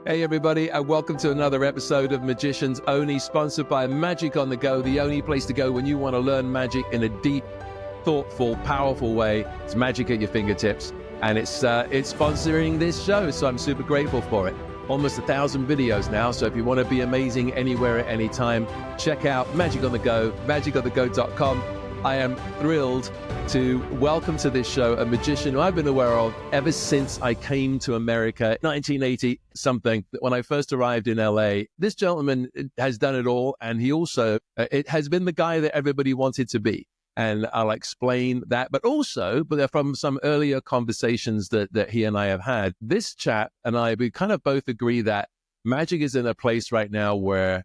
Hey everybody, and welcome to another episode of Magicians Only, sponsored by Magic on the Go, the only place to go when you want to learn magic in a deep, thoughtful, powerful way. It's magic at your fingertips, and it's sponsoring this show, so I'm super grateful for it. Almost 1,000 videos now, so if you want to be amazing anywhere at any time, check out Magic on the Go, magiconthego.com. I am thrilled to welcome to this show a magician who I've been aware of ever since I came to America, 1980 something, when I first arrived in LA. This gentleman has done it all, and he also it has been the guy that everybody wanted to be. And I'll explain that, but from some earlier conversations that he and I have had, this chap and I, we kind of both agree that magic is in a place right now where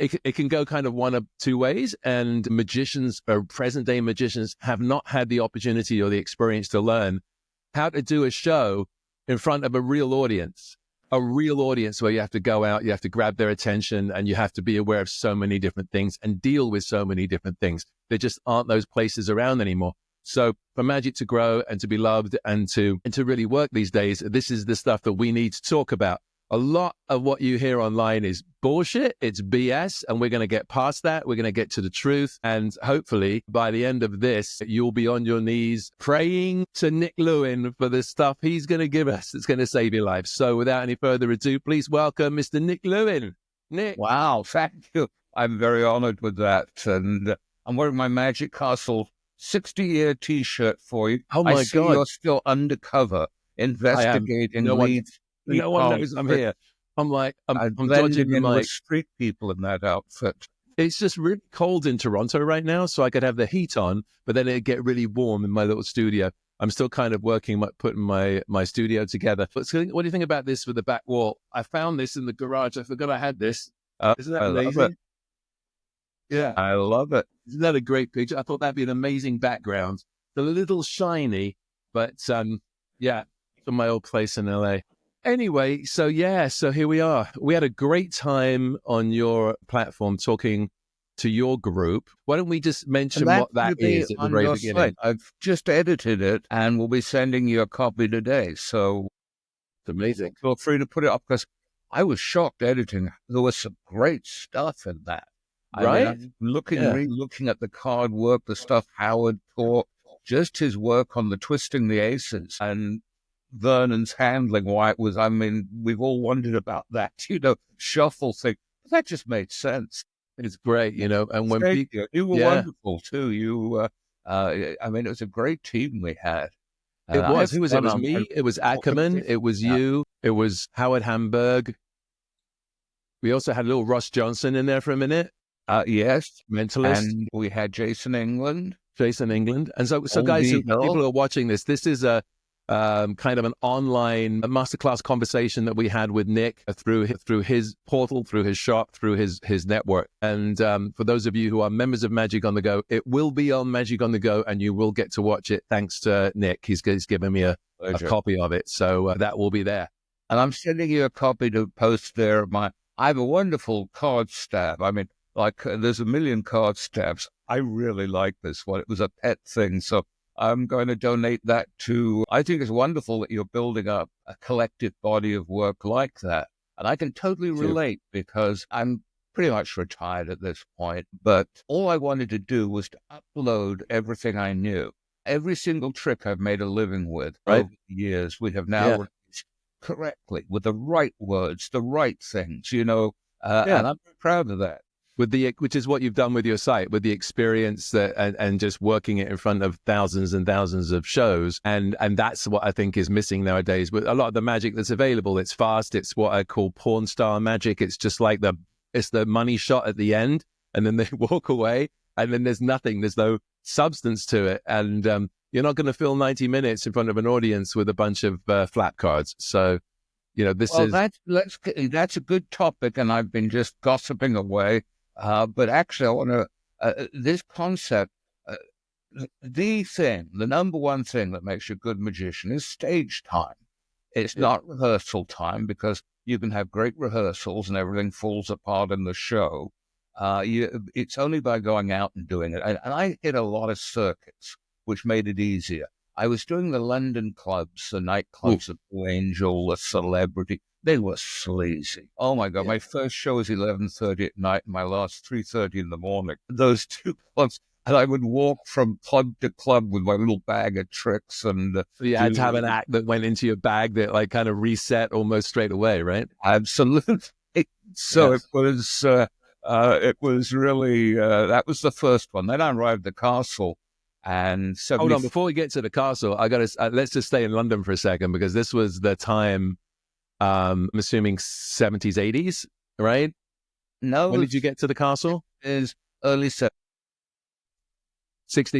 it can go kind of one of two ways, and magicians, or present-day magicians, have not had the opportunity or the experience to learn how to do a show in front of a real audience where you have to go out, you have to grab their attention, and you have to be aware of so many different things and deal with so many different things. There just aren't those places around anymore. So for magic to grow and to be loved and to really work these days, this is the stuff that we need to talk about. A lot of what you hear online is bullshit. It's BS. And we're going to get past that. We're going to get to the truth. And hopefully by the end of this, you'll be on your knees praying to Nick Lewin for the stuff he's going to give us. It's going to save your life. So without any further ado, please welcome Mr. Nick Lewin. Nick. Wow. Thank you. I'm very honored with that. And I'm wearing my Magic Castle 60-year T-shirt for you. Oh, my I see God. You're still undercover investigating leads. No one knows I'm here. I'm dodging the mic. Street people in that outfit. It's just really cold in Toronto right now, so I could have the heat on, but then it'd get really warm in my little studio. I'm still kind of putting my studio together. But so what do you think about this with the back wall? I found this in the garage. I forgot I had this. Isn't that amazing? Love it. Yeah. I love it. Isn't that a great picture? I thought that'd be an amazing background. It's a little shiny, but yeah, from my old place in LA. Anyway, so here we are. We had a great time on your platform talking to your group. Why don't we just mention what that is at the very beginning? Site. I've just edited it and we'll be sending you a copy today. So it's amazing. Feel free to put it up, because I was shocked editing. There was some great stuff in that. Right? I'm re-looking at the card work, the stuff Howard taught, just his work on the twisting the aces and Vernon's handling, why it was, we've all wondered about that, shuffle thing. That just made sense. It's great, and when people... You were wonderful too. It was a great team we had. It was. Who was it? It was me. It was Ackerman. It was you. It was Howard Hamburg. We also had a little Ross Johnson in there for a minute. Yes. Mentalist. And we had Jason England. And so guys, people who are watching this is a kind of an online masterclass conversation that we had with Nick through his portal, through his shop, through his network. And for those of you who are members of Magic on the Go, it will be on Magic on the Go, and you will get to watch it thanks to Nick. He's given me a copy of it, so that will be there. And I'm sending you a copy to post there. I have a wonderful card stab. There's a million card stabs. I really like this one. It was a pet thing, so I'm going to donate that to... I think it's wonderful that you're building up a collective body of work like that. And I can totally relate, because I'm pretty much retired at this point. But all I wanted to do was to upload everything I knew. Every single trick I've made a living with over the years, we have now released correctly, with the right words, the right things, and I'm very proud of that. Which is what you've done with your site, with the experience and just working it in front of thousands and thousands of shows. And that's what I think is missing nowadays. With a lot of the magic that's available, it's fast. It's what I call porn star magic. It's just like it's the money shot at the end, and then they walk away, and then there's nothing. There's no substance to it. And you're not going to fill 90 minutes in front of an audience with a bunch of flap cards. So, that's a good topic, and I've been just gossiping away. But actually, I want to, this concept, the number one thing that makes you a good magician is stage time. It's not rehearsal time, because you can have great rehearsals and everything falls apart in the show. It's only by going out and doing it. And I hit a lot of circuits, which made it easier. I was doing the London clubs, the nightclubs, the Blue Angel, the Celebrity. They were sleazy. Oh my God. Yeah. My first show was 11:30 at night and my last 3:30 in the morning. Those two clubs. And I would walk from club to club with my little bag of tricks and So you had to have an act that went into your bag that like kind of reset almost straight away, right? absolutely. So Yes. it was really, that was the first one. Then I arrived at the castle and Hold 70. on, before we get to the castle, I got to let's just stay in London for a second because this was the time. I'm assuming 70s, 80s, right? When No, did you get to the castle? is early 60s,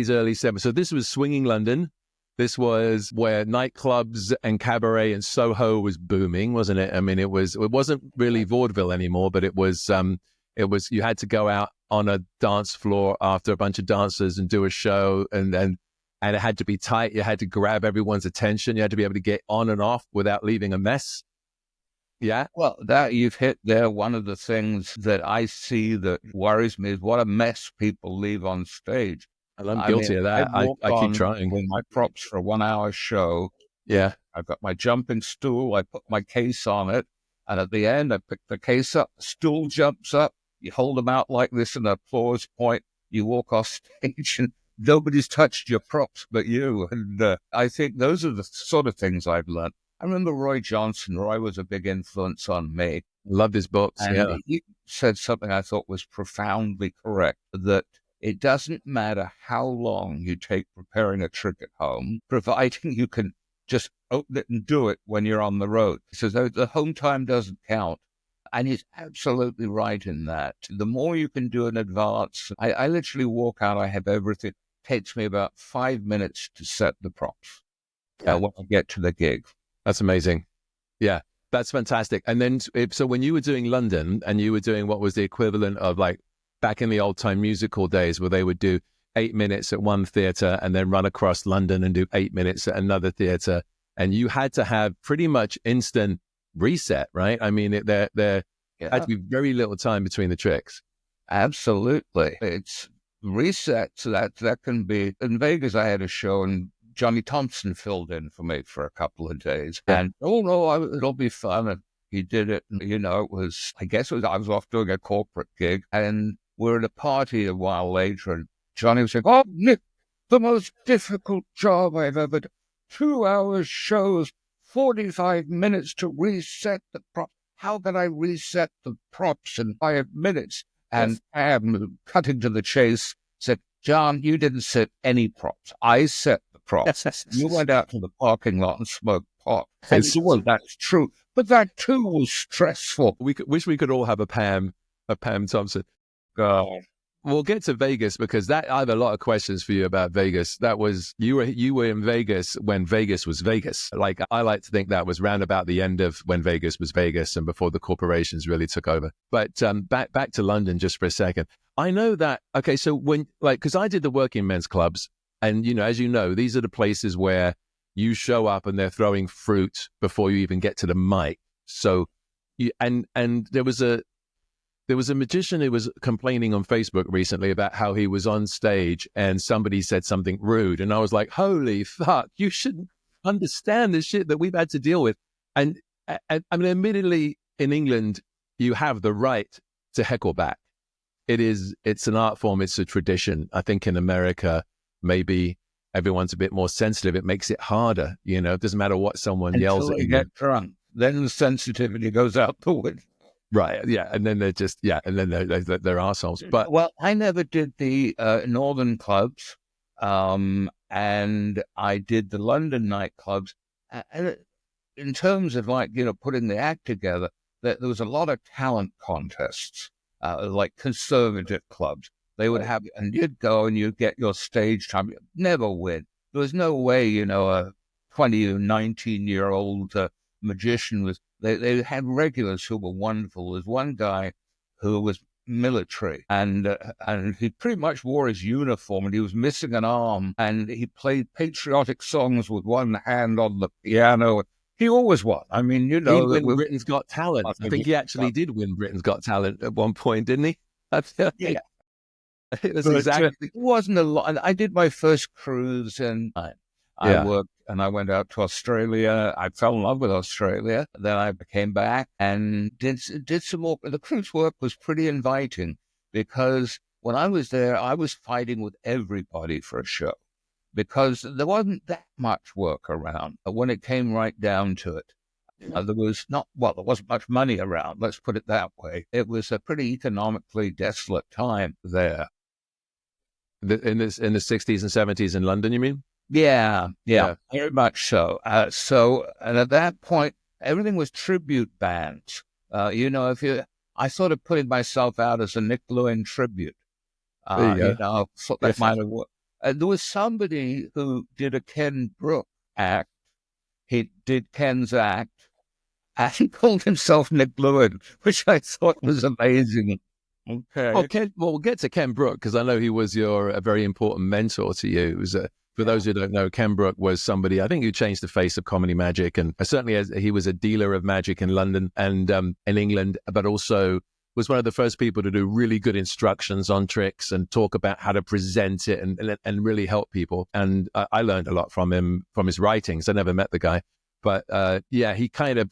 early 70s. So this was swinging London. This was where nightclubs and cabaret and Soho was booming, wasn't it? I mean, it wasn't really vaudeville anymore, but it was you had to go out on a dance floor after a bunch of dancers and do a show, and it had to be tight. You had to grab everyone's attention. You had to be able to get on and off without leaving a mess. Yeah. Well, that you've hit there. One of the things that I see that worries me is what a mess people leave on stage. And I'm I guilty mean, of that. I keep on trying. with my props for a 1 hour show. Yeah. I've got my jumping stool. I put my case on it. And at the end, I pick the case up. The stool jumps up. You hold them out like this in an applause point. You walk off stage and nobody's touched your props but you. And I think those are the sort of things I've learned. I remember Roy Johnson. Roy was a big influence on me. Loved his books. And Yeah. he said something I thought was profoundly correct, that it doesn't matter how long you take preparing a trick at home, providing you can just open it and do it when you're on the road. He says the home time doesn't count. And he's absolutely right in that. The more you can do in advance, I literally walk out, I have everything. It takes me about 5 minutes to set the props when I get to the gig. That's amazing. Yeah, that's fantastic. And then, so when you were doing London and you were doing what was the equivalent of like back in the old time musical days where they would do 8 minutes at one theater and then run across London and do 8 minutes at another theater. And you had to have pretty much instant reset, right? I mean, there had to be very little time between the tricks. Absolutely. It's reset. So that can be, in Vegas, I had a show and Johnny Thompson filled in for me for a couple of days. Yeah. And, it'll be fun. And he did it. And, it was, I was off doing a corporate gig and we're at a party a while later. And Johnny was saying, "Oh, Nick, the most difficult job I've ever done. 2 hours shows, 45 minutes to reset the props. How can I reset the props in 5 minutes?" And Pam, cutting to the chase, said, "John, you didn't set any props. I set the props. You went out to the parking lot and smoked pot." And well, that's true. But that too was stressful. Wish we could all have a Pam Thompson. God. We'll get to Vegas because I have a lot of questions for you about Vegas. That was, you were in Vegas when Vegas was Vegas. Like, I like to think that was round about the end of when Vegas was Vegas and before the corporations really took over. But back to London just for a second. I know that, okay, so because I did the working men's clubs and, as you know, these are the places where you show up and they're throwing fruit before you even get to the mic. So, and there was a magician who was complaining on Facebook recently about how he was on stage and somebody said something rude. And I was like, holy fuck, you should understand the shit that we've had to deal with. And I mean, admittedly, in England, you have the right to heckle back. It's an art form. It's a tradition. I think in America, maybe everyone's a bit more sensitive. It makes it harder. It doesn't matter what someone yells at you. Get drunk. Then the sensitivity goes out the window. Right, yeah, and then they're just, and then they're assholes. But well, I never did the northern clubs, and I did the London nightclubs. And in terms of putting the act together, there was a lot of talent contests, like conservative clubs. They would have, and you'd go and you'd get your stage time. You'd never win. There was no way, a 20 or 19-year-old magician was. They had regulars who were wonderful. There's one guy who was military, and he pretty much wore his uniform, and he was missing an arm, and he played patriotic songs with one hand on the piano. He always won. I mean, he'd win Britain's Got Talent. I think he actually did win Britain's Got Talent at one point, didn't he? Yeah. It was exactly. It wasn't a lot. And I did my first cruise, and I worked and I went out to Australia. I fell in love with Australia. Then I came back and did some more. The cruise work was pretty inviting because when I was there, I was fighting with everybody for a show because there wasn't that much work around when it came right down to it. There wasn't much money around, let's put it that way. It was a pretty economically desolate time there. In the 60s and 70s in London, you mean? Yeah, very much so. And at that point, everything was tribute bands. I sort of putting myself out as a Nick Lewin tribute. So that might have worked. There was somebody who did a Ken Brook act. He did Ken's act, and he called himself Nick Lewin, which I thought was amazing. Okay. We'll get to Ken Brook because I know he was a very important mentor to you. It was for those who don't know, Ken Brook was somebody, I think, who changed the face of comedy magic. And certainly he was a dealer of magic in London and in England, but also was one of the first people to do really good instructions on tricks and talk about how to present it and really help people. And I learned a lot from him, from his writings. I never met the guy. But he kind of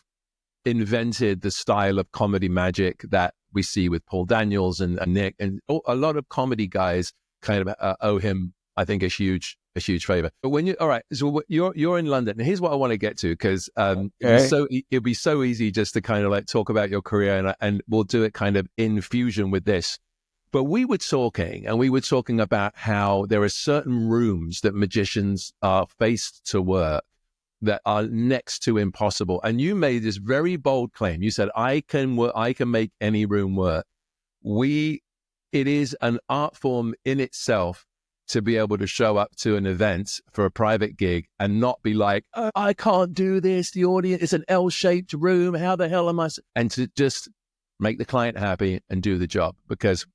invented the style of comedy magic that we see with Paul Daniels and Nick. And a lot of comedy guys kind of owe him, I think, a huge favor. But so you're in London, and here's what I want to get to because it'd be so easy just to kind of like talk about your career, and we'll do it kind of in fusion with this. But we were talking about how there are certain rooms that magicians are faced to work that are next to impossible. And you made this very bold claim. You said, I can make any room work. It is an art form in itself to be able to show up to an event for a private gig and not be like, oh, I can't do this. The audience is an L-shaped room. How the hell am I? And to just make the client happy and do the job. Because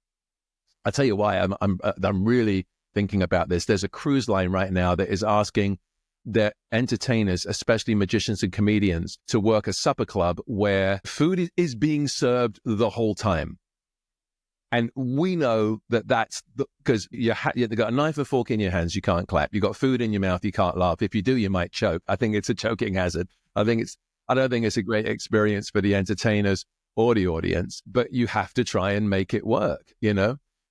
I tell you why I'm really thinking about this. There's a cruise line right now that is asking their entertainers, especially magicians and comedians, to work a supper club where food is being served the whole time. And we know that's because you've got a knife and fork in your hands, you can't clap. You've got food in your mouth, you can't laugh. If you do, you might choke. I think it's a choking hazard. I don't think it's a great experience for the entertainers or the audience, but you have to try and make it work,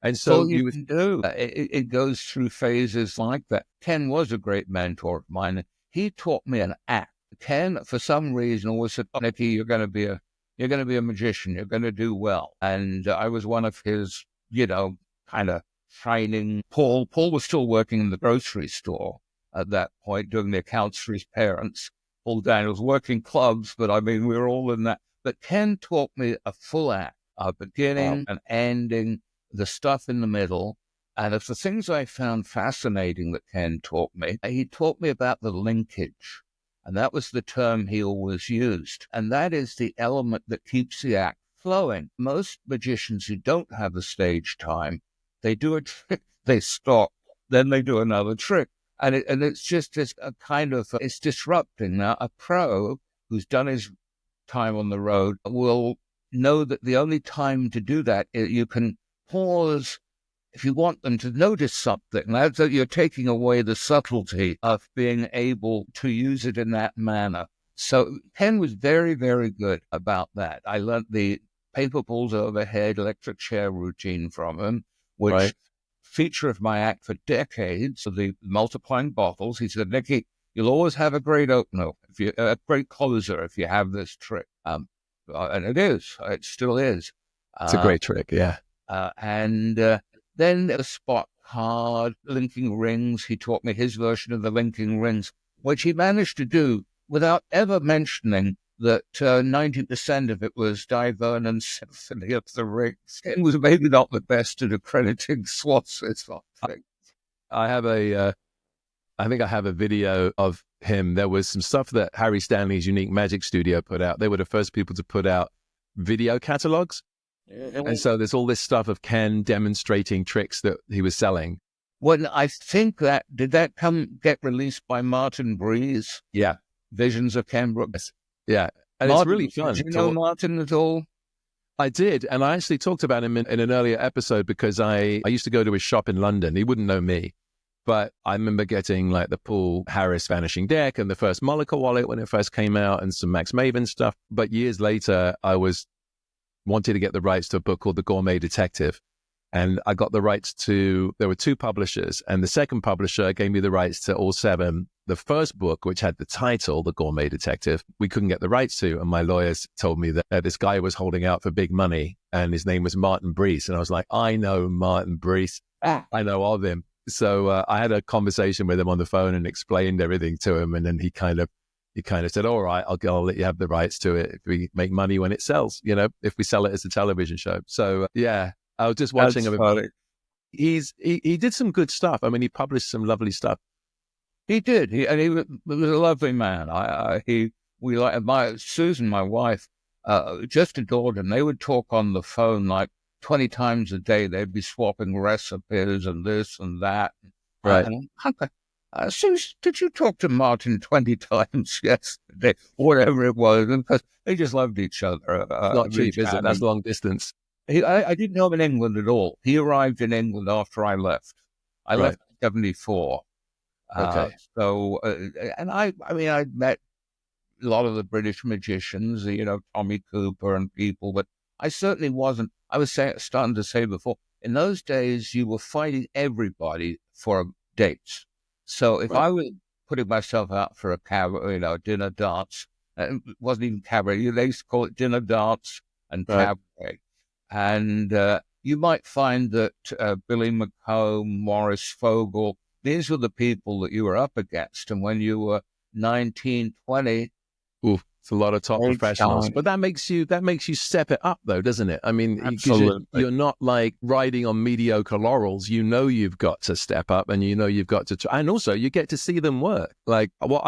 And so it goes through phases like that. Ken was a great mentor of mine. He taught me an act. Ken, for some reason, always said, Nicky, you're going to be a magician. You're going to do well. And I was one of his, kind of shining. Paul was still working in the grocery store at that point, doing the accounts for his parents. Paul Daniels working clubs, but I mean, we were all in that. But Ken taught me a full act, a beginning, an ending, the stuff in the middle. And of the things I found fascinating that Ken taught me, he taught me about the linkage. And that was the term he always used. And that is the element that keeps the act flowing. Most magicians who don't have the stage time, they do a trick, they stop, then they do another trick. And it's just this kind of, it's disrupting. Now, a pro who's done his time on the road will know that the only time to do that is you can pause if you want them to notice something. That's that you're taking away the subtlety of being able to use it in that manner. So Ken was very, very good about that. I learned the paper balls overhead electric chair routine from him, which feature of my act for decades, of the multiplying bottles. He said, Nicky, you'll always have a great opener, a great closer if you have this trick. And it still is. It's a great trick, yeah. Then a spot card, linking rings. He taught me his version of the linking rings, which he managed to do without ever mentioning that 90% of it was Di Vernon's Symphony of the Rings. It was maybe not the best at accrediting swastika. I think I have a video of him. There was some stuff that Harry Stanley's Unique Magic Studio put out. They were the first people to put out video catalogs. And so there's all this stuff of Ken demonstrating tricks that he was selling. Well, I think did that get released by Martin Breeze? Yeah. Visions of Ken Brook. Yeah. And Martin, it's really fun. Did you know Martin at all? I did. And I actually talked about him in an earlier episode because I used to go to his shop in London. He wouldn't know me. But I remember getting like the Paul Harris Vanishing Deck and the first Mollica wallet when it first came out and some Max Maven stuff. But years later, I wanted to get the rights to a book called The Gourmet Detective. And I got the rights to, there were two publishers, and the second publisher gave me the rights to all seven. The first book, which had the title, The Gourmet Detective, we couldn't get the rights to. And my lawyers told me that this guy was holding out for big money, and his name was Martin Brees. And I was like, I know Martin Brees. I know of him. So I had a conversation with him on the phone and explained everything to him. And then he kind of said, all right, I'll let you have the rights to it if we make money when it sells, if we sell it as a television show. So yeah. I was just watching him. He did some good stuff. I mean, he published some lovely stuff. He did. He was a lovely man. Susan, my wife, just adored him. They would talk on the phone like 20 times a day. They'd be swapping recipes and this and that. Right. Susan, did you talk to Martin 20 times yesterday? Whatever it was. Because they just loved each other. It's not cheap, is it? That's long distance. I didn't know him in England at all. He arrived in England after I left. I left in 1974. Okay. And I met a lot of the British magicians, Tommy Cooper and people, but I certainly wasn't. I was starting to say before, in those days, you were fighting everybody for dates. So if I was putting myself out for a dinner dance, it wasn't even cabaret. They used to call it dinner dance and cabaret. And you might find that Billy McComb, Maurice Fogel, these were the people that you were up against. And when you were 19, 20... Ooh, it's a lot of top professionals. But that makes you step it up, though, doesn't it? I mean, you're not like riding on mediocre laurels. You've got to step up, and you've got to try. And also, you get to see them work. Like, what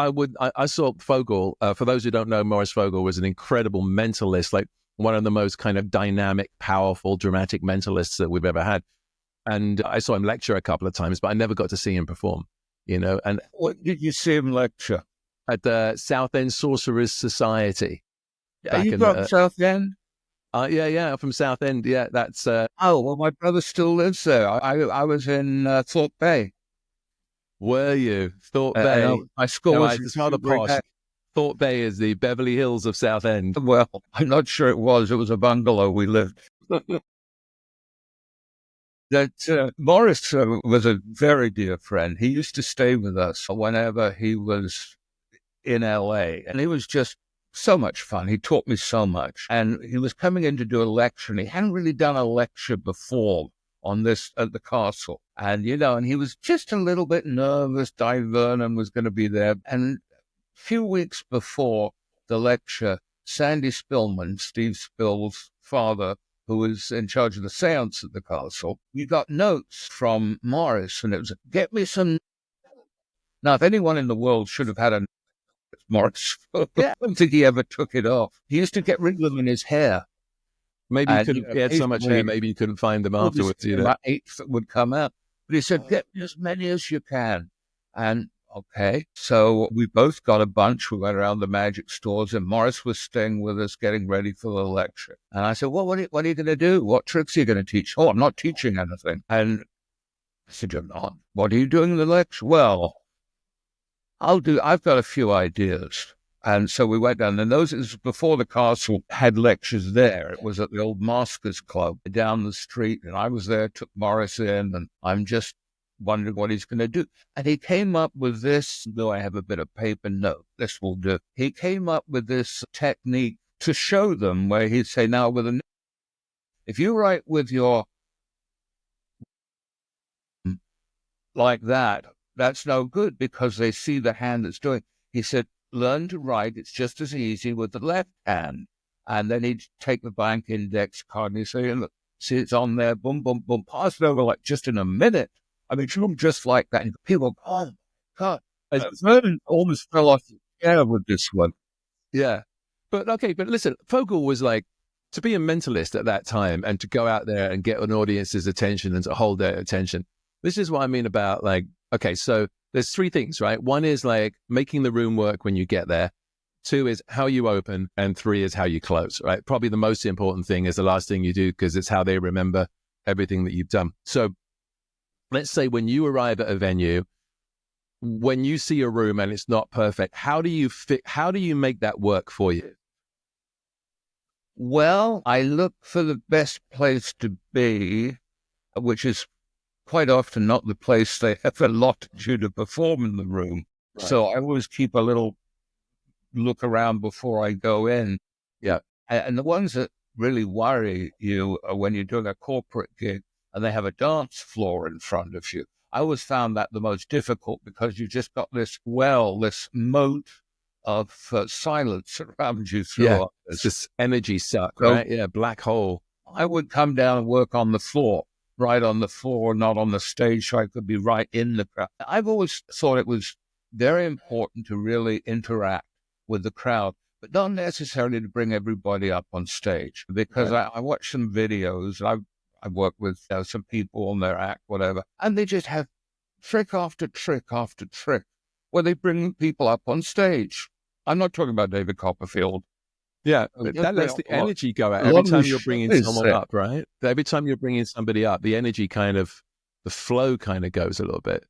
I saw Fogel, for those who don't know, Maurice Fogel was an incredible mentalist, like one of the most kind of dynamic, powerful, dramatic mentalists that we've ever had. And I saw him lecture a couple of times, but I never got to see him perform, And what did you see him lecture? At the South End Sorcerers Society. Are you from South End? Yeah, from South End. Yeah, that's... Oh, well, my brother still lives there. I was in Thorpe Bay. Were you? Thorpe Bay? My school was rather posh. Thorpe Bay is the Beverly Hills of South End. Well, I'm not sure it was. It was a bungalow we lived. That Morris was a very dear friend. He used to stay with us whenever he was in L.A., and he was just so much fun. He taught me so much. And he was coming in to do a lecture, and he hadn't really done a lecture before on this at the castle. And, and he was just a little bit nervous. Di Vernon was going to be there. And a few weeks before the lecture, Sandy Spillman, Steve Spill's father, who was in charge of the seance at the castle, we got notes from Morris, and it was, get me some... Now, if anyone in the world should have had a Morris, I don't think he ever took it off. He used to get rid of them in his hair. Maybe he had so much hair, maybe you couldn't find them afterwards. About 8 would come out. But he said, get as many as you can. And okay, so we both got a bunch. We went around the magic stores, and Morris was staying with us, getting ready for the lecture. And I said, well, what are you going to do? What tricks are you going to teach? Oh, I'm not teaching anything. And I said, you're not? What are you doing in the lecture? Well, I've got a few ideas. And so we went down, and it was before the castle had lectures there. It was at the old Maskers Club down the street, and I was there, took Morris in, and I'm just wondering what he's going to do. And he came up with this, though I have a bit of paper, no, this will do. He came up with this technique to show them where he'd say, now, if you write with your like that, that's no good because they see the hand that's doing. He said, learn to write. It's just as easy with the left hand. And then he'd take the bank index card and he'd say, look, see, it's on there, boom, boom, boom, pass it over like just in a minute. I mean, just like that. And people go, oh, my God. Vernon almost fell off the chair with this one. Yeah. But listen, Fogel was like, to be a mentalist at that time and to go out there and get an audience's attention and to hold their attention. This is what I mean about like, okay, so there's 3 things, right? 1 is like making the room work when you get there. 2 is how you open. And 3 is how you close, right? Probably the most important thing is the last thing you do because it's how they remember everything that you've done. So let's say when you arrive at a venue, when you see a room and it's not perfect, how do you make that work for you? Well, I look for the best place to be, which is quite often not the place they have allotted you to perform in the room. Right. So I always keep a little look around before I go in. Yeah. And the ones that really worry you are when you're doing a corporate gig and they have a dance floor in front of you. I always found that the most difficult because you just got this moat of silence around you throughout. Yeah, it's this energy suck, So right? Yeah, black hole. I would come down and work on the floor, right on the floor, not on the stage, so I could be right in the crowd. I've always thought it was very important to really interact with the crowd, but not necessarily to bring everybody up on stage, because Right. I watch some videos, and I've worked with some people on their act, whatever, and they just have trick after trick after trick where they bring people up on stage. I'm not talking about David Copperfield. Yeah, that lets the energy go out a every lot of time the you're show bringing is someone there. up, right? Every time you're bringing somebody up, the energy the flow kind of goes a little bit.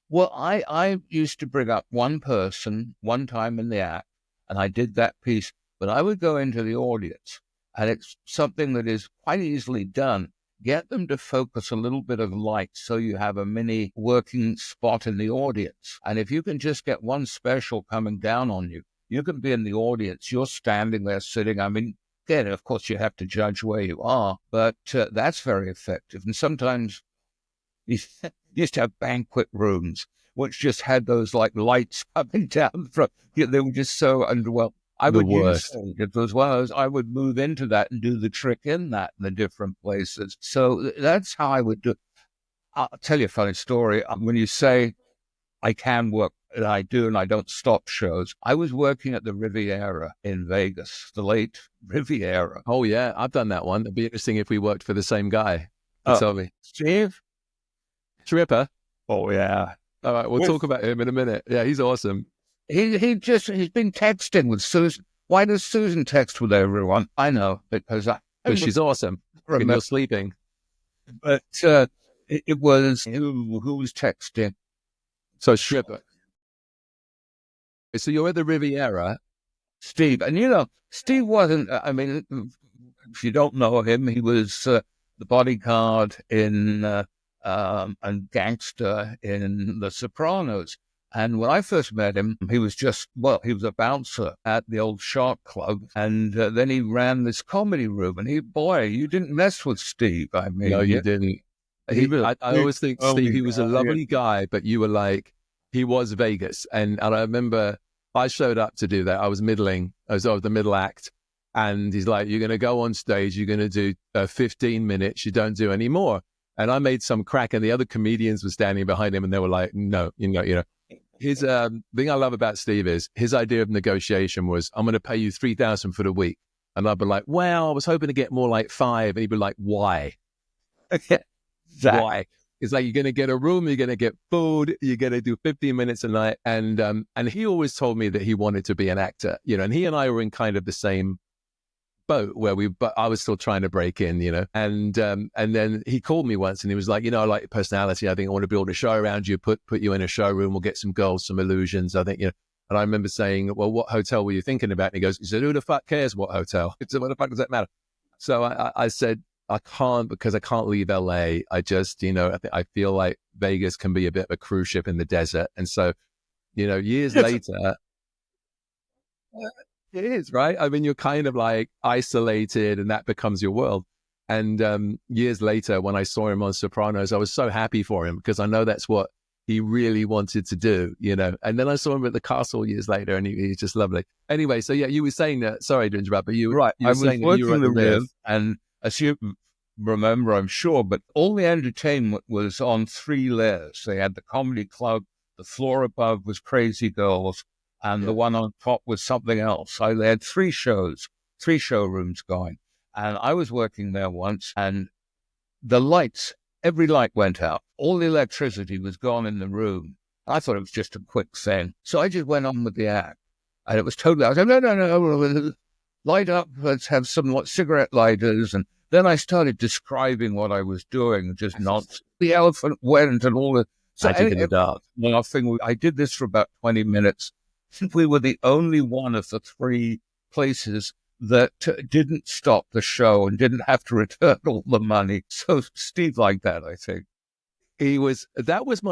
Well, I used to bring up one person one time in the act, and I did that piece, but I would go into the audience, and it's something that is quite easily done. Get them to focus a little bit of light so you have a mini working spot in the audience. And if you can just get one special coming down on you, you can be in the audience. You're standing there sitting. I mean, again, of course, you have to judge where you are, but that's very effective. And sometimes you used to have banquet rooms which just had those like lights coming down from. They were just so underwhelming. I The would use worst. it as well as I would move into that and do the trick in that in the different places. So that's how I would do it. I'll tell you a funny story. When you say I can work, and I do, and I don't stop shows. I was working at the Riviera in Vegas, the late Riviera. Oh yeah, I've done that one. It'd be interesting if we worked for the same guy. Tell me. Steve? Tripper. Oh, yeah. All right, we'll talk about him in a minute. Yeah, he's awesome. He's been texting with Susan. Why does Susan text with everyone? I know, because She's awesome. When you're sleeping. But it was who was texting. So Tripper. So you're at the Riviera. Steve. And, Steve wasn't, I mean, if you don't know him, he was the bodyguard in and gangster in The Sopranos. And when I first met him, he was he was a bouncer at the old Shark Club. And then he ran this comedy room. And you didn't mess with Steve. I mean, No, you didn't. I always think, Steve, he was a lovely guy, but you were like, he was Vegas. And I remember I showed up to do that. I was middling. I was the middle act. And he's like, you're going to go on stage. You're going to do 15 minutes. You don't do any more. And I made some crack, and the other comedians were standing behind him, and they were like, no, His thing I love about Steve is his idea of negotiation was, I'm going to pay you $3,000 for the week. And I'd be like, well, I was hoping to get more like $5,000. And he'd be like, why? Why? It's like, you're going to get a room, you're going to get food, you're going to do 15 minutes a night. And he always told me that he wanted to be an actor, and he and I were in kind of the same boat but I was still trying to break in, and then he called me once and he was like, I like your personality. I think I want to build a show around you, put you in a showroom, we'll get some girls, some illusions. I think, and I remember saying, well, what hotel were you thinking about? And he said, who the fuck cares what hotel? I said, what the fuck does that matter? So I said, I can't, because I can't leave LA. I just, I feel like Vegas can be a bit of a cruise ship in the desert. And so, years later, it is, right? I mean, you're kind of like isolated and that becomes your world. And years later, when I saw him on Sopranos, I was so happy for him because I know that's what he really wanted to do, And then I saw him at the castle years later and he's just lovely. Anyway, so yeah, you were saying that, sorry to interrupt, but you were saying that you were at the Riv. And as you remember, I'm sure, but all the entertainment was on 3 layers. They had the comedy club, the floor above was Crazy Girls, and the one on top was something else. So they had 3 showrooms going. And I was working there once, and the lights, every light went out. All the electricity was gone in the room. I thought it was just a quick thing. So I just went on with the act. And it was totally, I was like, no. light up, let's have some cigarette lighters. And then I started describing what I was doing, just nonsense. The elephant went and all the... So Magic in the dark. laughing. I did this for about 20 minutes. We were the only one of the three places that didn't stop the show and didn't have to return all the money. So Steve liked that, I think. That was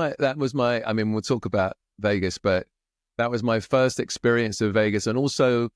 my, I mean, we'll talk about Vegas, but that was my first experience of Vegas, and also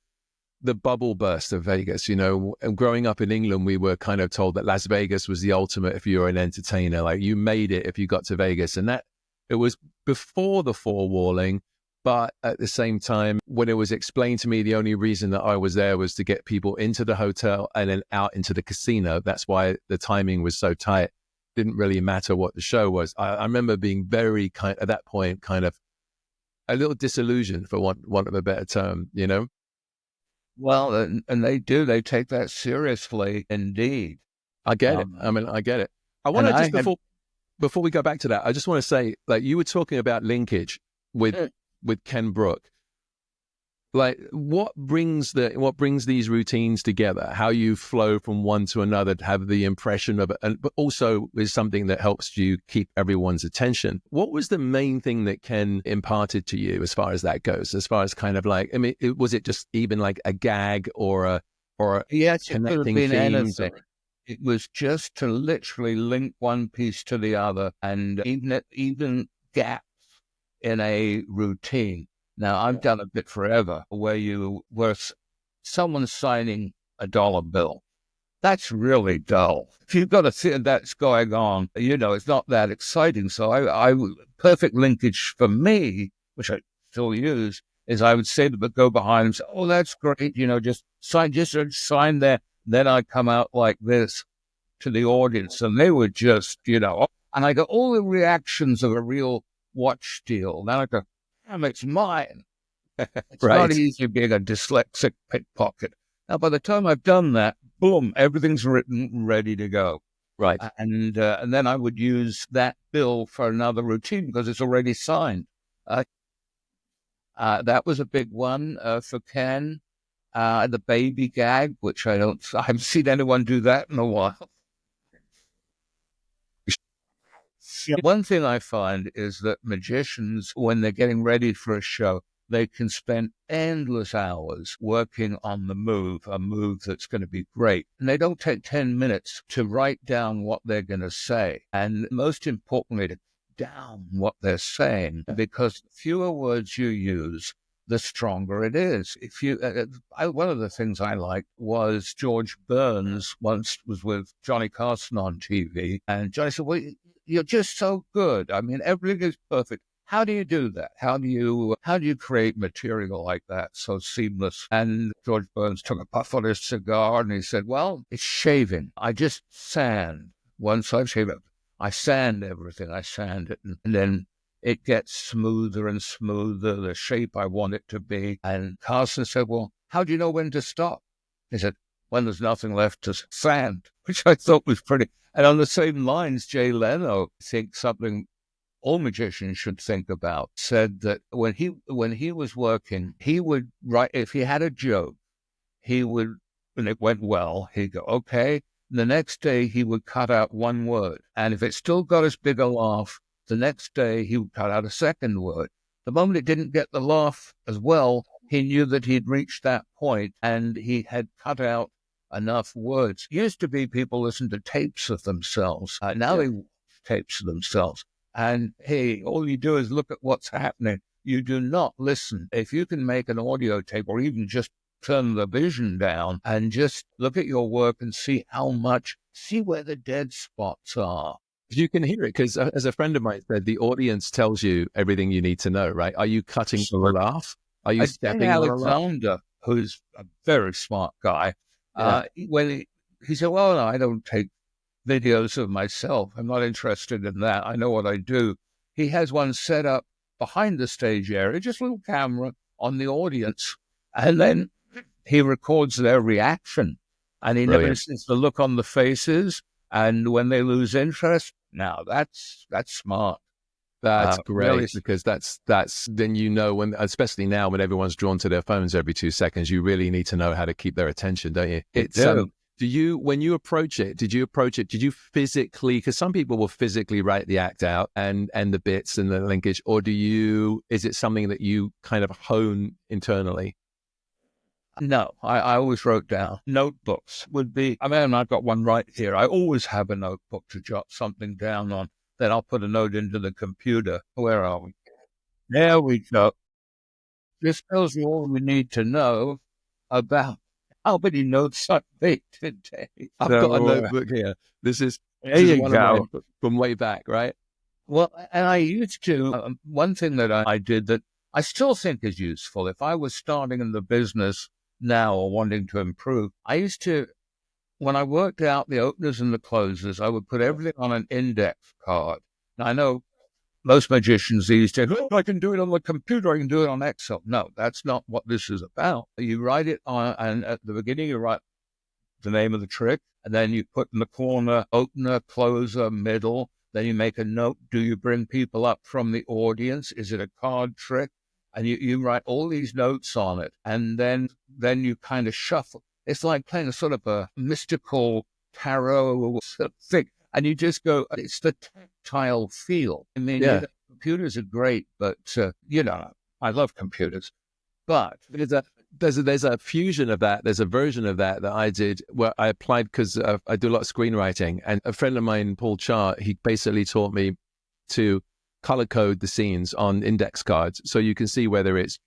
the bubble burst of Vegas. You know, and growing up in England, we were kind of told that Las Vegas was the ultimate if you were an entertainer. Like, you made it if you got to Vegas. And that, it was before the forewalling, but at the same time, when it was explained to me, the only reason that I was there was to get people into the hotel and then out into the casino. That's why the timing was so tight. Didn't really matter what the show was. I remember being very at that point, kind of a little disillusioned, for want of a better term, you know? Well, and they take that seriously indeed. I get it. I mean, I get it. I want to just, before we go back to that, I just want to say, like, you were talking about linkage with Ken Brook. Like, what brings these routines together? How you flow from one to another to have the impression of it, but also is something that helps you keep everyone's attention. What was the main thing that Ken imparted to you as far as that goes? As far as kind of like, I mean, was it just even like a gag or a yes, it could have connecting been themes? anything. It was just to literally link one piece to the other, and even gaps in a routine. Now, I've done a bit forever where someone's signing a dollar bill. That's really dull. If you've got a thing that's going on, you know, it's not that exciting. So I perfect linkage for me, which I still use, is I would say to the go behind and say, oh, that's great. You know, just sign there. Then I come out like this to the audience, and they were just, you know, and I got all the reactions of a real watch deal. Then I go, damn, it's mine. It's Right. not easy being a dyslexic pickpocket. Now, by the time I've done that, boom, everything's written, ready to go. Right. And then I would use that bill for another routine because it's already signed. That was a big one for Ken. The baby gag, which I haven't seen anyone do that in a while. One thing I find is that magicians, when they're getting ready for a show, they can spend endless hours working on a move that's going to be great. And they don't take 10 minutes to write down what they're going to say. And most importantly, to down what they're saying, because the fewer words you use, the stronger it is. One of the things I liked was George Burns once was with Johnny Carson on TV, and Johnny said, well, you're just so good. I mean, everything is perfect. How do you do that? How do you create material like that so seamless? And George Burns took a puff on his cigar and he said, well, it's shaving. I just sand. Once I've shaved it, I sand everything. I sand it, and then it gets smoother and smoother, the shape I want it to be. And Carson said, well, how do you know when to stop? He said, when there's nothing left to sand, which I thought was pretty. And on the same lines, Jay Leno, I think something all magicians should think about, said that when he was working, he would write, if he had a joke, he would, when it went well, he'd go, okay. The next day he would cut out one word. And if it still got as big a laugh, the next day he would cut out a second word. The moment it didn't get the laugh as well, he knew that he'd reached that point and he had cut out enough words. It used to be people listened to tapes of themselves. Now they watch tapes of themselves. And hey, all you do is look at what's happening. You do not listen. If you can make an audio tape or even just turn the vision down and just look at your work and see where the dead spots are. You can hear it because, as a friend of mine said, the audience tells you everything you need to know, right? Are you cutting for a laugh? Are you stepping on a laugh? Alexander, who's a very smart guy, when he said, well, no, I don't take videos of myself. I'm not interested in that. I know what I do. He has one set up behind the stage area, just a little camera on the audience. And then he records their reaction. And he notices the look on the faces. And when they lose interest, now that's smart. That's Really, great, because that's then, when, especially now when everyone's drawn to their phones every 2 seconds, you really need to know how to keep their attention, don't you? it It's do. do you, when you approach it, did you physically, because some people will physically write the act out and the bits and the linkage, or is it something that you kind of hone internally? No, I always wrote down. Notebooks would be, I mean, I've got one right here. I always have a notebook to jot something down on. Then I'll put a note into the computer. Where are we? There we go. This tells you all we need to know about how many notes I made today. I've got a So notebook here. This is there you one of go. mine from way back, right? Well, and I used to, one thing that I did that I still think is useful, if I was starting in the business now or wanting to improve, I used to, when I worked out the openers and the closers, I would put everything on an index card. Now, I know most magicians these days, oh, I can do it on the computer, I can do it on Excel. No, that's not what this is about. You write it on, and at the beginning, you write the name of the trick, and then you put in the corner opener, closer, middle. Then you make a note. Do you bring people up from the audience? Is it a card trick? And you write all these notes on it, and then you kind of shuffle. It's like playing a sort of a mystical tarot sort of thing. And you just go, it's the tactile feel. I mean, Yeah. computers are great, but, I love computers. But There's a fusion of that. There's a version of that I did where I applied, because I do a lot of screenwriting, and a friend of mine, Paul Chart, he basically taught me to color code the scenes on index cards, so you can see whether it's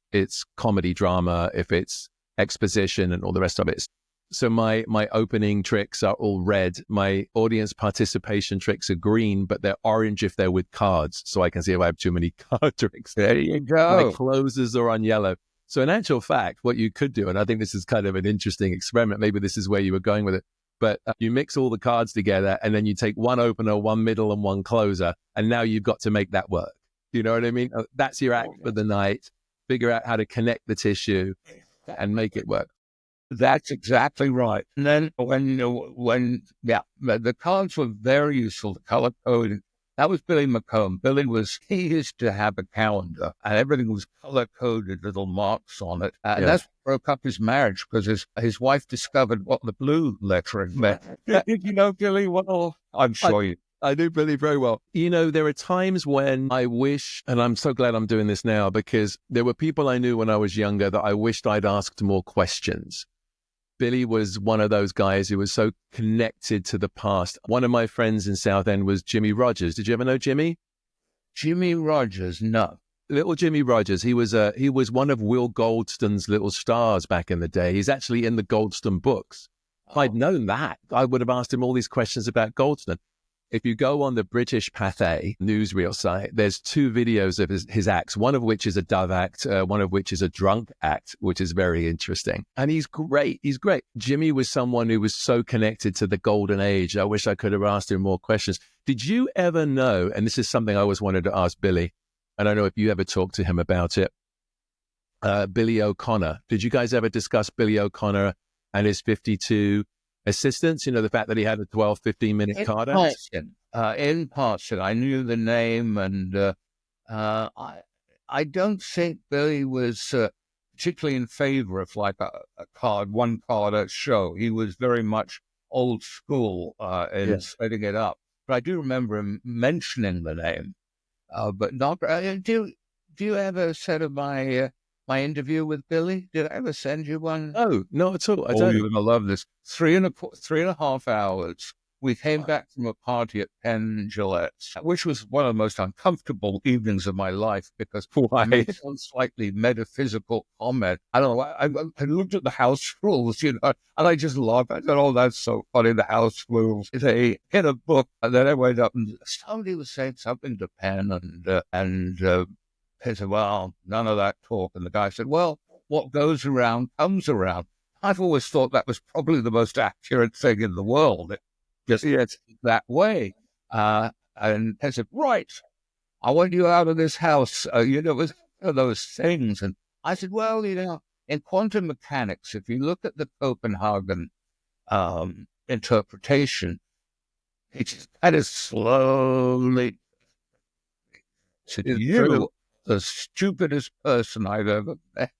comedy, drama, if it's exposition, and all the rest of it. So my opening tricks are all red. My audience participation tricks are green, but they're orange if they're with cards, so I can see if I have too many card tricks. there you go. My closers are on yellow. So in actual fact, what you could do, and I think this is kind of an interesting experiment, maybe this is where you were going with it, but you mix all the cards together, and then you take one opener, one middle, and one closer, and now you've got to make that work. Do you know what I mean? That's your act for the night. Figure out how to connect the tissue and make it work. That's exactly right. And then the cards were very useful, the color coding. That was Billy McComb. He used to have a calendar, and everything was color coded, little marks on it. And that's what broke up his marriage, because his wife discovered what the blue lettering meant. Did you know Billy well? I'm sure you. I do Billy very well. There are times when I wish, and I'm so glad I'm doing this now, because there were people I knew when I was younger that I wished I'd asked more questions. Billy was one of those guys who was so connected to the past. One of my friends in Southend was Jimmy Rogers. Did you ever know Jimmy? Jimmy Rogers, no. Little Jimmy Rogers. He was one of Will Goldston's little stars back in the day. He's actually in the Goldston books. If I'd known that, I would have asked him all these questions about Goldston. If you go on the British Pathé newsreel site, there's 2 videos of his acts, one of which is a dove act, one of which is a drunk act, which is very interesting. And he's great. He's great. Jimmy was someone who was so connected to the golden age. I wish I could have asked him more questions. Did you ever know, and this is something I always wanted to ask Billy, and I don't know if you ever talked to him about it, Billy O'Connor. Did you guys ever discuss Billy O'Connor and his 52 assistants? The fact that he had a 12, 15-minute card act? In passing, I knew the name, and I don't think Billy was particularly in favor of like a one card a show. He was very much old school in setting it up. But I do remember him mentioning the name. But not. Do you ever set of my interview with Billy? Did I ever send you one? No, not at all. I Oh, don't. you're gonna love this. 3.5 hours. We came back from a party at Penn Gillette's, which was one of the most uncomfortable evenings of my life, because I made one slightly metaphysical comment. I don't know. I looked at the house rules, and I just laughed. I said, "Oh, that's so funny. The house rules." They in a book, and then I went up, and somebody was saying something to Penn, and he said, "Well, none of that talk." And the guy said, "Well, what goes around comes around." I've always thought that was probably the most accurate thing in the world. It's that way. And I said, "Right, I want you out of this house." It was one of those things. And I said, "Well, in quantum mechanics, if you look at the Copenhagen interpretation, it just kind of slowly said, It's "You true. the stupidest person I've ever met."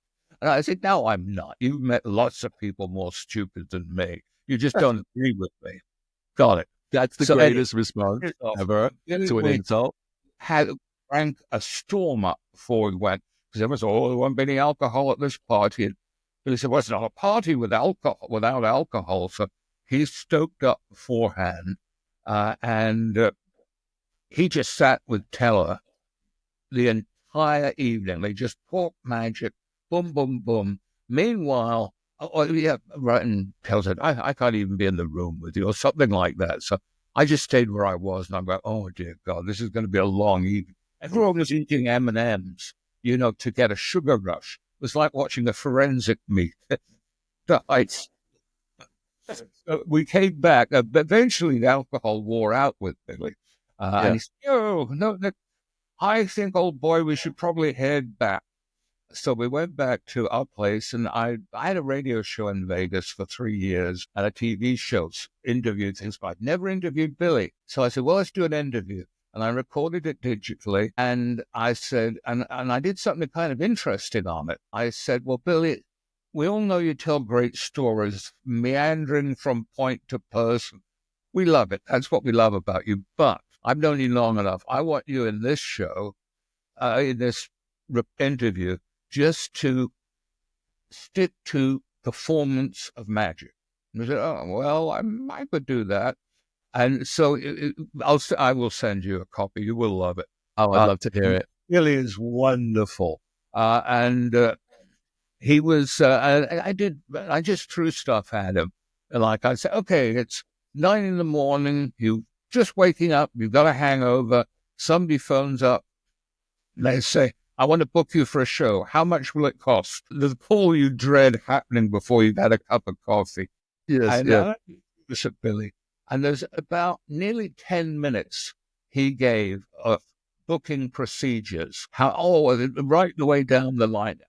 And I said, "No, I'm not. You've met lots of people more stupid than me. You just don't agree with me." Got it. That's the So anyway, greatest response off. ever to an We insult. had drank a storm up before we went, because everyone said, "Oh, there won't be any alcohol at this party." And Billy said, "Well, it's not a party without alcohol." So he stoked up beforehand, and he just sat with Teller the entire evening. They just talked magic, boom, boom, boom. Meanwhile, yeah, right, and Teller said, I can't even be in the room with you," or something like that. So I just stayed where I was, and I'm going, "Oh, dear God, this is going to be a long evening." Everyone was eating M&Ms, to get a sugar rush. It was like watching a forensic meet. So we came back. Eventually, the alcohol wore out with Billy. And he said, "Oh, no, I think, old boy, we should probably head back." So we went back to our place, and I had a radio show in Vegas for 3 years and a TV show, interviewed things, but I'd never interviewed Billy. So I said, "Well, let's do an interview." And I recorded it digitally, and I said, and I did something kind of interesting on it. I said, "Well, Billy, we all know you tell great stories, meandering from point to person. We love it. That's what we love about you. But I've known you long enough. I want you in this show, in this interview, just to stick to performance of magic." And I said, "Oh, well, I could do that." And so I will send you a copy. You will love it. Oh, I'd love to hear it. Really is wonderful. And he was, I just threw stuff at him. And like I said, "Okay, it's 9 a.m. You just waking up. You've got a hangover. Somebody phones up. They say, 'I want to book you for a show. How much will it cost?' The call you dread happening before you've had a cup of coffee." Yes, And yeah. this at Billy. And there's about nearly 10 minutes he gave of booking procedures, right the way down the line.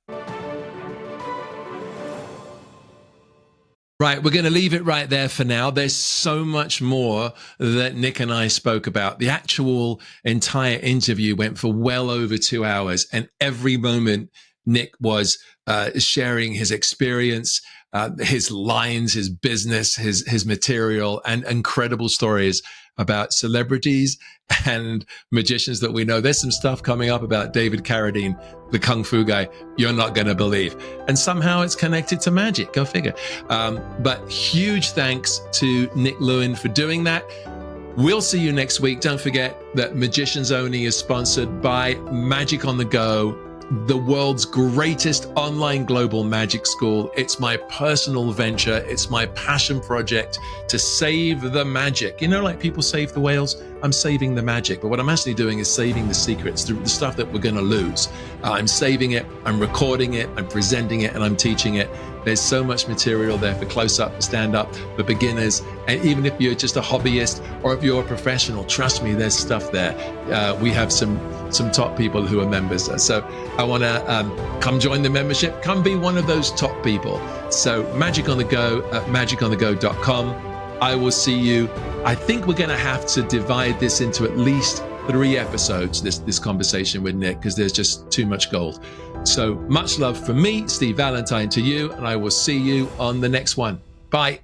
Right, we're going to leave it right there for now. There's so much more that Nick and I spoke about. The actual entire interview went for well over 2 hours, and every moment Nick was sharing his experience, his lines, his business, his material, and incredible stories about celebrities and magicians that we know. There's some stuff coming up about David Carradine, the Kung Fu guy, you're not going to believe. And somehow it's connected to magic. Go figure. But huge thanks to Nick Lewin for doing that. We'll see you next week. Don't forget that Magicians Only is sponsored by Magic on the Go, the world's greatest online global magic school. It's my personal venture. It's my passion project to save the magic. Like people save the whales, I'm saving the magic. But what I'm actually doing is saving the secrets, the stuff that we're going to lose. I'm saving it, I'm recording it, I'm presenting it, and I'm teaching it. There's so much material there for close-up, for stand-up, for beginners. And even if you're just a hobbyist or if you're a professional, trust me, there's stuff there. We have some top people who are members. So I want to come join the membership. Come be one of those top people. So Magic on the Go at magiconthego.com. I will see you. I think we're going to have to divide this into at least 3 episodes, this conversation with Nick, because there's just too much gold. So much love from me, Steve Valentine, to you, and I will see you on the next one. Bye.